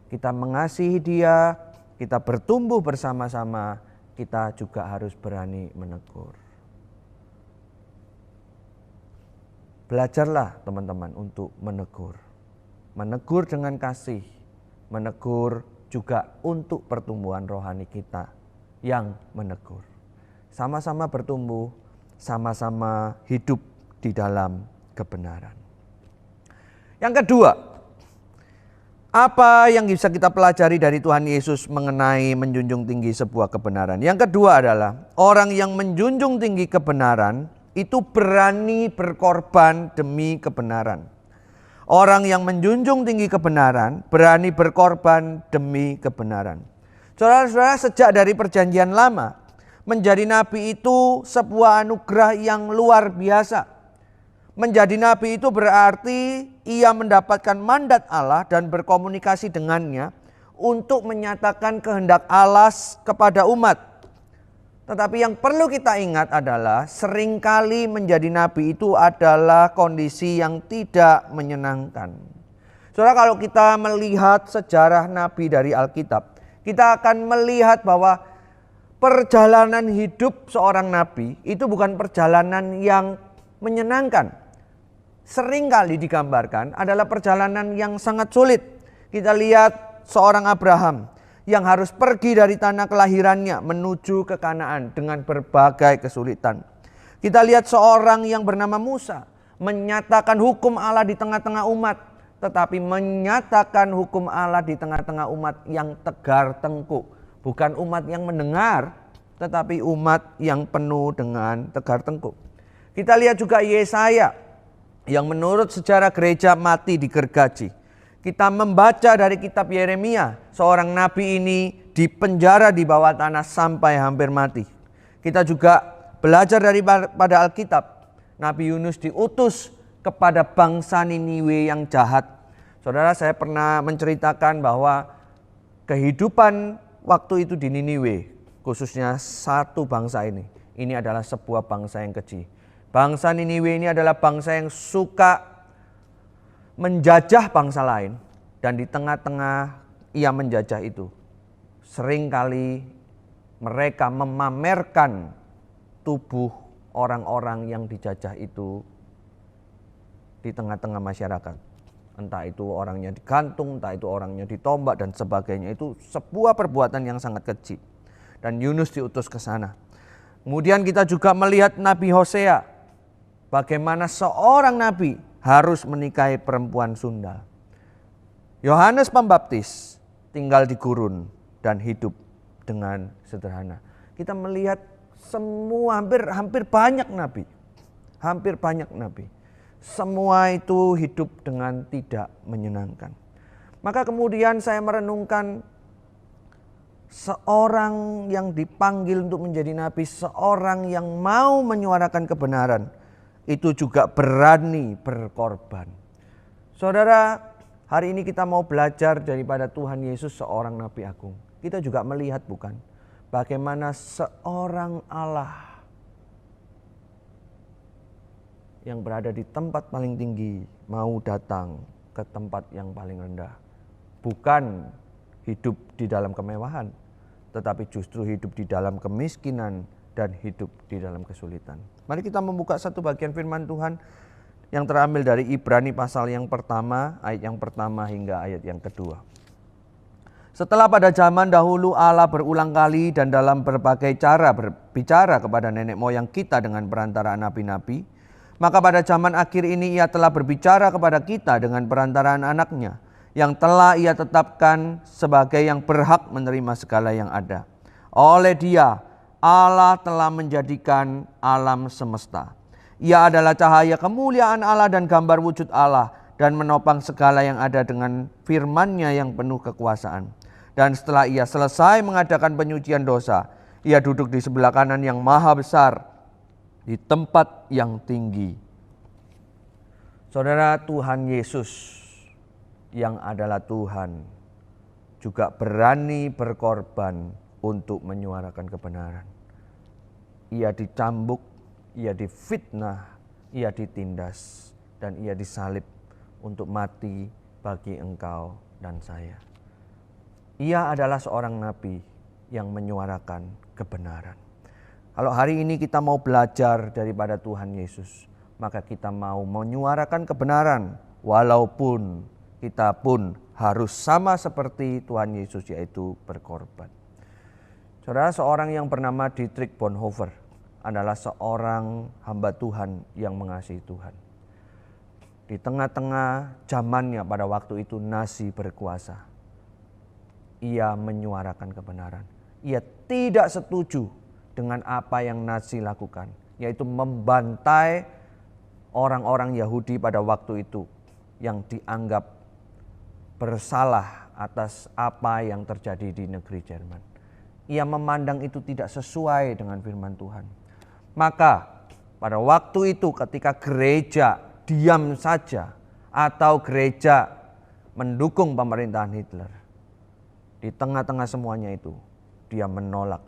Kita mengasihi dia, kita bertumbuh bersama-sama, kita juga harus berani menegur. Belajarlah teman-teman untuk menegur. Menegur dengan kasih, menegur juga untuk pertumbuhan rohani kita yang menegur. Sama-sama bertumbuh, sama-sama hidup di dalam kebenaran. Yang kedua, apa yang bisa kita pelajari dari Tuhan Yesus mengenai menjunjung tinggi sebuah kebenaran? Yang kedua adalah orang yang menjunjung tinggi kebenaran itu berani berkorban demi kebenaran. Orang yang menjunjung tinggi kebenaran berani berkorban demi kebenaran. Saudara-saudara, sejak dari perjanjian lama, menjadi nabi itu sebuah anugerah yang luar biasa. Menjadi nabi itu berarti ia mendapatkan mandat Allah dan berkomunikasi dengannya untuk menyatakan kehendak Allah kepada umat. Tetapi yang perlu kita ingat adalah seringkali menjadi nabi itu adalah kondisi yang tidak menyenangkan. Saudara, kalau kita melihat sejarah nabi dari Alkitab, kita akan melihat bahwa perjalanan hidup seorang nabi itu bukan perjalanan yang menyenangkan. Seringkali digambarkan adalah perjalanan yang sangat sulit. Kita lihat seorang Abraham yang harus pergi dari tanah kelahirannya menuju ke Kanaan dengan berbagai kesulitan. Kita lihat seorang yang bernama Musa menyatakan hukum Allah di tengah-tengah umat, tetapi menyatakan hukum Allah di tengah-tengah umat yang tegar tengkuk. Bukan umat yang mendengar, tetapi umat yang penuh dengan tegar tengkuk. Kita lihat juga Yesaya yang menurut sejarah gereja mati digergaji. Kita membaca dari kitab Yeremia, seorang nabi ini dipenjara di bawah tanah sampai hampir mati. Kita juga belajar pada Alkitab, Nabi Yunus diutus kepada bangsa Niniwe yang jahat. Saudara, saya pernah menceritakan bahwa kehidupan waktu itu di Niniwe, khususnya satu bangsa ini adalah sebuah bangsa yang keji. Bangsa Niniwe ini adalah bangsa yang suka menjajah bangsa lain, dan di tengah-tengah ia menjajah itu seringkali mereka memamerkan tubuh orang-orang yang dijajah itu di tengah-tengah masyarakat. Entah itu orangnya digantung, entah itu orangnya ditombak dan sebagainya. Itu sebuah perbuatan yang sangat keji, dan Yunus diutus ke sana. Kemudian kita juga melihat Nabi Hosea, bagaimana seorang nabi harus menikahi perempuan sundal. Yohanes Pembaptis tinggal di gurun dan hidup dengan sederhana. Kita melihat semua hampir banyak nabi. Semua itu hidup dengan tidak menyenangkan. Maka kemudian saya merenungkan seorang yang dipanggil untuk menjadi nabi, seorang yang mau menyuarakan kebenaran, itu juga berani berkorban. Saudara, hari ini kita mau belajar daripada Tuhan Yesus, seorang Nabi Agung. Kita juga melihat bukan, bagaimana seorang Allah yang berada di tempat paling tinggi mau datang ke tempat yang paling rendah. Bukan hidup di dalam kemewahan, tetapi justru hidup di dalam kemiskinan dan hidup di dalam kesulitan. Mari kita membuka satu bagian firman Tuhan yang terambil dari Ibrani pasal yang pertama, ayat yang pertama hingga ayat yang kedua. Setelah pada zaman dahulu Allah berulang kali dan dalam berbagai cara berbicara kepada nenek moyang kita dengan perantaraan nabi-nabi, maka pada zaman akhir ini ia telah berbicara kepada kita dengan perantaraan anaknya, yang telah ia tetapkan sebagai yang berhak menerima segala yang ada. Oleh Dia Allah telah menjadikan alam semesta. Ia adalah cahaya kemuliaan Allah dan gambar wujud Allah, dan menopang segala yang ada dengan firman-Nya yang penuh kekuasaan. Dan setelah ia selesai mengadakan penyucian dosa, ia duduk di sebelah kanan yang maha besar di tempat yang tinggi. Saudara, Tuhan Yesus yang adalah Tuhan juga berani berkorban untuk menyuarakan kebenaran. Ia dicambuk, ia difitnah, ia ditindas, dan ia disalib untuk mati bagi engkau dan saya. Ia adalah seorang nabi yang menyuarakan kebenaran. Kalau hari ini kita mau belajar daripada Tuhan Yesus, maka kita mau menyuarakan kebenaran walaupun kita pun harus sama seperti Tuhan Yesus, yaitu berkorban. Saudara, seorang yang bernama Dietrich Bonhoeffer adalah seorang hamba Tuhan yang mengasihi Tuhan. Di tengah-tengah zamannya pada waktu itu Nazi berkuasa, ia menyuarakan kebenaran. Ia tidak setuju dengan apa yang Nazi lakukan, yaitu membantai orang-orang Yahudi pada waktu itu yang dianggap bersalah atas apa yang terjadi di negeri Jerman. Ia memandang itu tidak sesuai dengan firman Tuhan. Maka pada waktu itu ketika gereja diam saja atau gereja mendukung pemerintahan Hitler, di tengah-tengah semuanya itu dia menolak.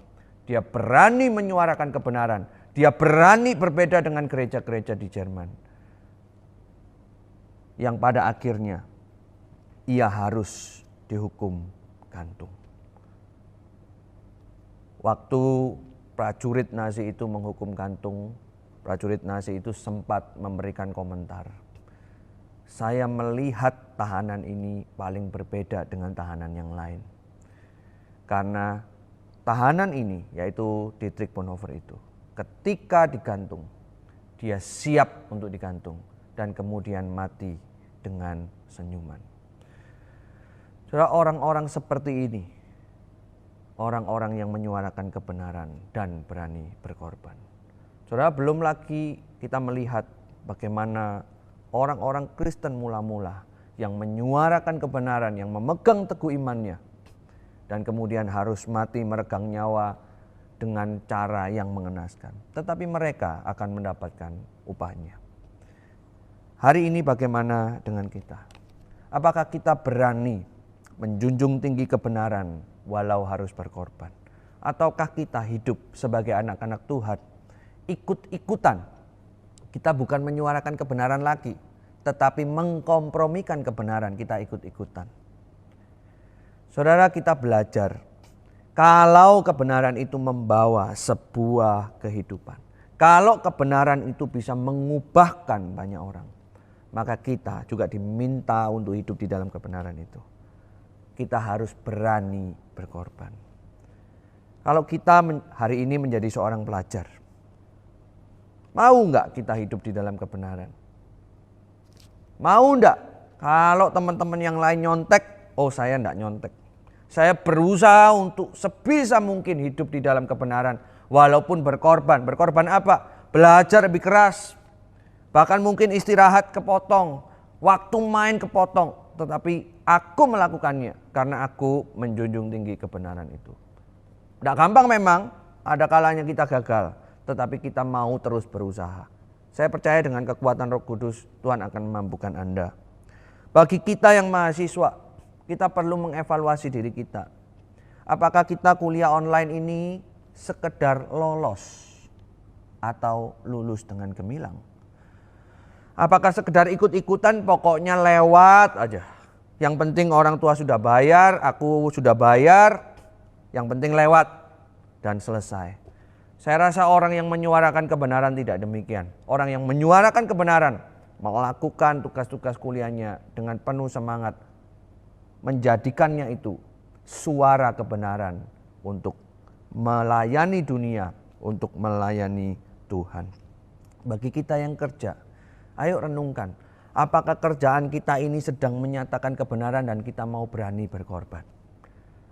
Dia berani menyuarakan kebenaran. Dia berani berbeda dengan gereja-gereja di Jerman. Yang pada akhirnya ia harus dihukum gantung. Waktu prajurit Nazi itu menghukum gantung, prajurit Nazi itu sempat memberikan komentar. Saya melihat tahanan ini paling berbeda dengan tahanan yang lain. Karena tahanan ini, yaitu Dietrich Bonhoeffer itu, ketika digantung, dia siap untuk digantung dan kemudian mati dengan senyuman. Saudara, orang-orang seperti ini, orang-orang yang menyuarakan kebenaran dan berani berkorban. Saudara, belum lagi kita melihat bagaimana orang-orang Kristen mula-mula yang menyuarakan kebenaran, yang memegang teguh imannya, dan kemudian harus mati meregang nyawa dengan cara yang mengenaskan. Tetapi mereka akan mendapatkan upahnya. Hari ini bagaimana dengan kita? Apakah kita berani menjunjung tinggi kebenaran walau harus berkorban? Ataukah kita hidup sebagai anak-anak Tuhan ikut-ikutan? Kita bukan menyuarakan kebenaran lagi, tetapi mengkompromikan kebenaran, kita ikut-ikutan. Saudara, kita belajar kalau kebenaran itu membawa sebuah kehidupan, kalau kebenaran itu bisa mengubahkan banyak orang, maka kita juga diminta untuk hidup di dalam kebenaran itu. Kita harus berani berkorban. Kalau kita hari ini menjadi seorang pelajar, mau enggak kita hidup di dalam kebenaran? Mau enggak kalau teman-teman yang lain nyontek, oh saya enggak nyontek. Saya berusaha untuk sebisa mungkin hidup di dalam kebenaran walaupun berkorban. Berkorban apa? Belajar lebih keras. Bahkan mungkin istirahat kepotong, waktu main kepotong. Tetapi aku melakukannya karena aku menjunjung tinggi kebenaran itu. Tidak gampang memang, ada kalanya kita gagal. Tetapi kita mau terus berusaha. Saya percaya dengan kekuatan Roh Kudus, Tuhan akan memampukan Anda. Bagi kita yang mahasiswa, kita perlu mengevaluasi diri kita. Apakah kita kuliah online ini sekedar lolos atau lulus dengan gemilang? Apakah sekedar ikut-ikutan, pokoknya lewat aja. Yang penting orang tua sudah bayar, aku sudah bayar, yang penting lewat dan selesai. Saya rasa orang yang menyuarakan kebenaran tidak demikian. Orang yang menyuarakan kebenaran, melakukan tugas-tugas kuliahnya dengan penuh semangat, menjadikannya itu suara kebenaran untuk melayani dunia, untuk melayani Tuhan. Bagi kita yang kerja, ayo renungkan, apakah kerjaan kita ini sedang menyatakan kebenaran dan kita mau berani berkorban?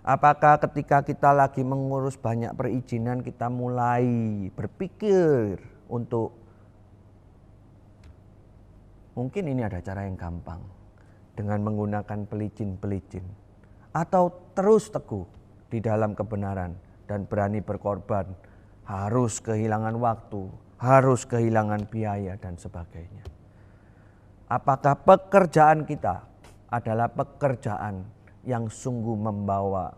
Apakah ketika kita lagi mengurus banyak perizinan kita mulai berpikir untuk mungkin ini ada cara yang gampang dengan menggunakan pelicin-pelicin, atau terus teguh di dalam kebenaran dan berani berkorban, harus kehilangan waktu, harus kehilangan biaya dan sebagainya. Apakah pekerjaan kita adalah pekerjaan yang sungguh membawa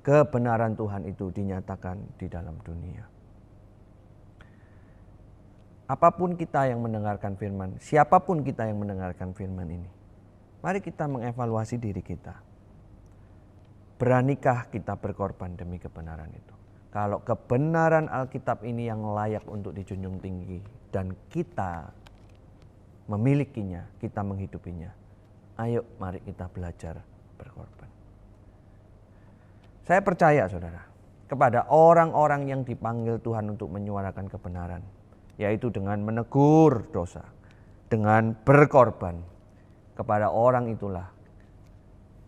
kebenaran Tuhan itu dinyatakan di dalam dunia? Apapun kita yang mendengarkan firman, siapapun kita yang mendengarkan firman ini, mari kita mengevaluasi diri kita. Beranikah kita berkorban demi kebenaran itu? kalau kebenaran Alkitab ini yang layak untuk dijunjung tinggi dan kita memilikinya, kita menghidupinya. Ayo mari kita belajar berkorban. Saya percaya saudara, kepada orang-orang yang dipanggil Tuhan untuk menyuarakan kebenaran, yaitu dengan menegur dosa, dengan berkorban, kepada orang itulah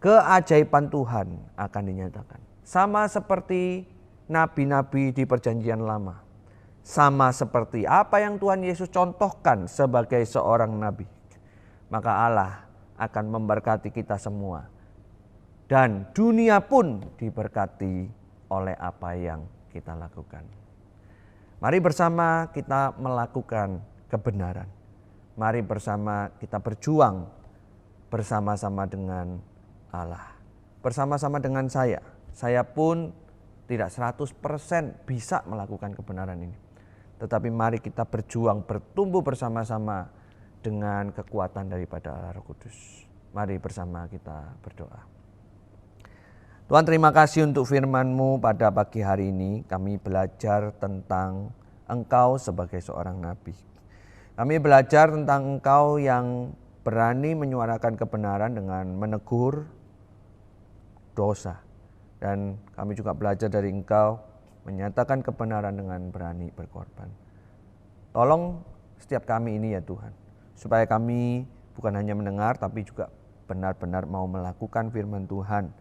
keajaiban Tuhan akan dinyatakan. Sama seperti nabi-nabi di perjanjian lama. Sama seperti apa yang Tuhan Yesus contohkan sebagai seorang nabi. Maka Allah akan memberkati kita semua. Dan dunia pun diberkati oleh apa yang kita lakukan. Mari bersama kita melakukan kebenaran. Mari bersama kita berjuang bersama-sama dengan Allah. Bersama-sama dengan saya. Saya pun tidak 100% bisa melakukan kebenaran ini. Tetapi mari kita berjuang, bertumbuh bersama-sama dengan kekuatan daripada Allah Roh Kudus. Mari bersama kita berdoa. Tuhan, terima kasih untuk firman-Mu pada pagi hari ini. Kami belajar tentang Engkau sebagai seorang nabi. Kami belajar tentang Engkau yang berani menyuarakan kebenaran dengan menegur dosa. Dan kami juga belajar dari Engkau menyatakan kebenaran dengan berani berkorban. Tolong setiap kami ini ya Tuhan, supaya kami bukan hanya mendengar tapi juga benar-benar mau melakukan firman Tuhan.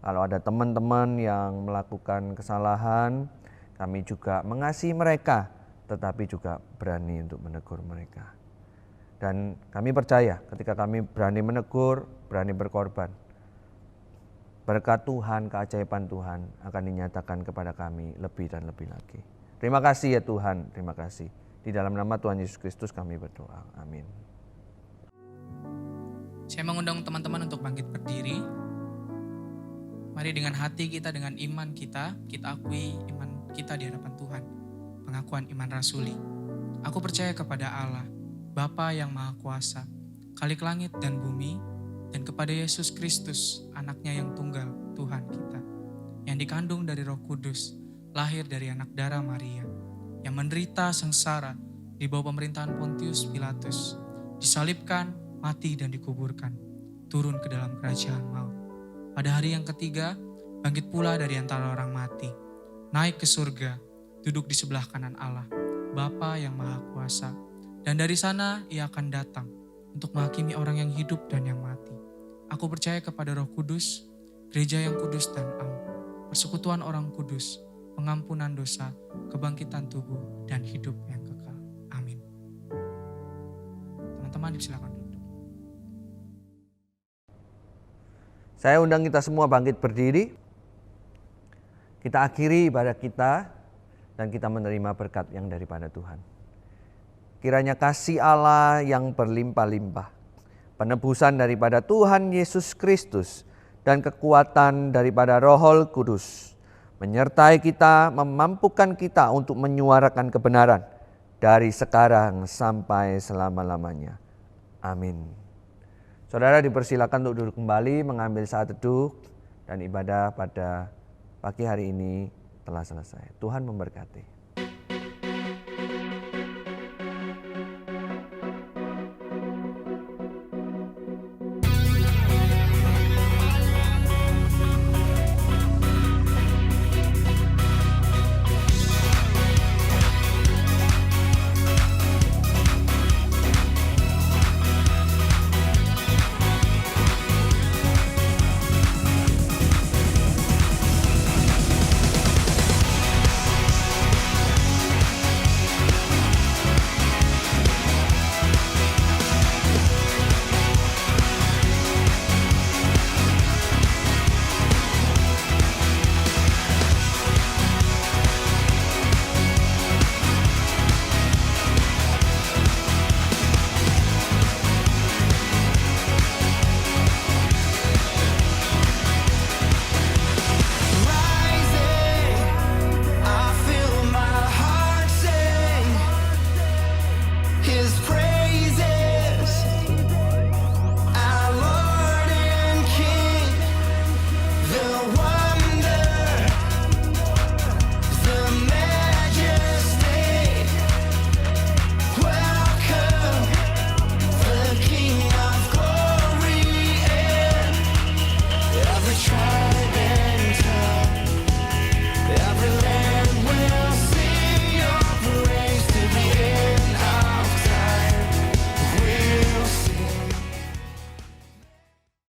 Kalau ada teman-teman yang melakukan kesalahan, kami juga mengasihi mereka, tetapi juga berani untuk menegur mereka. Dan kami percaya ketika kami berani menegur, berani berkorban, berkat Tuhan, keajaiban Tuhan akan dinyatakan kepada kami lebih dan lebih lagi. Terima kasih ya Tuhan, terima kasih. Di dalam nama Tuhan Yesus Kristus kami berdoa. Amin. Saya mengundang teman-teman untuk bangkit berdiri. Mari dengan hati kita, dengan iman kita akui iman kita di hadapan Tuhan. Pengakuan iman rasuli. Aku percaya kepada Allah, Bapa yang Maha Kuasa, Khalik langit dan bumi, dan kepada Yesus Kristus, anaknya yang tunggal, Tuhan kita, yang dikandung dari Roh Kudus, lahir dari anak darah Maria, yang menderita sengsara di bawah pemerintahan Pontius Pilatus, disalibkan, mati dan dikuburkan, turun ke dalam kerajaan maut. Pada hari yang ketiga, bangkit pula dari antara orang mati, naik ke surga, duduk di sebelah kanan Allah, Bapa yang Maha Kuasa, dan dari sana Ia akan datang untuk menghakimi orang yang hidup dan yang mati. Aku percaya kepada Roh Kudus, gereja yang kudus dan am, persekutuan orang kudus, pengampunan dosa, kebangkitan tubuh, dan hidup yang kekal. Amin. Teman-teman silakan duduk. Saya undang kita semua bangkit berdiri. Kita akhiri ibadah kita dan kita menerima berkat yang daripada Tuhan. Kiranya kasih Allah yang berlimpah-limpah, penebusan daripada Tuhan Yesus Kristus, dan kekuatan daripada Roh Kudus menyertai kita, memampukan kita untuk menyuarakan kebenaran dari sekarang sampai selama-lamanya. Amin. Saudara dipersilakan untuk duduk kembali, mengambil saat teduh, dan ibadah pada pagi hari ini telah selesai. Tuhan memberkati.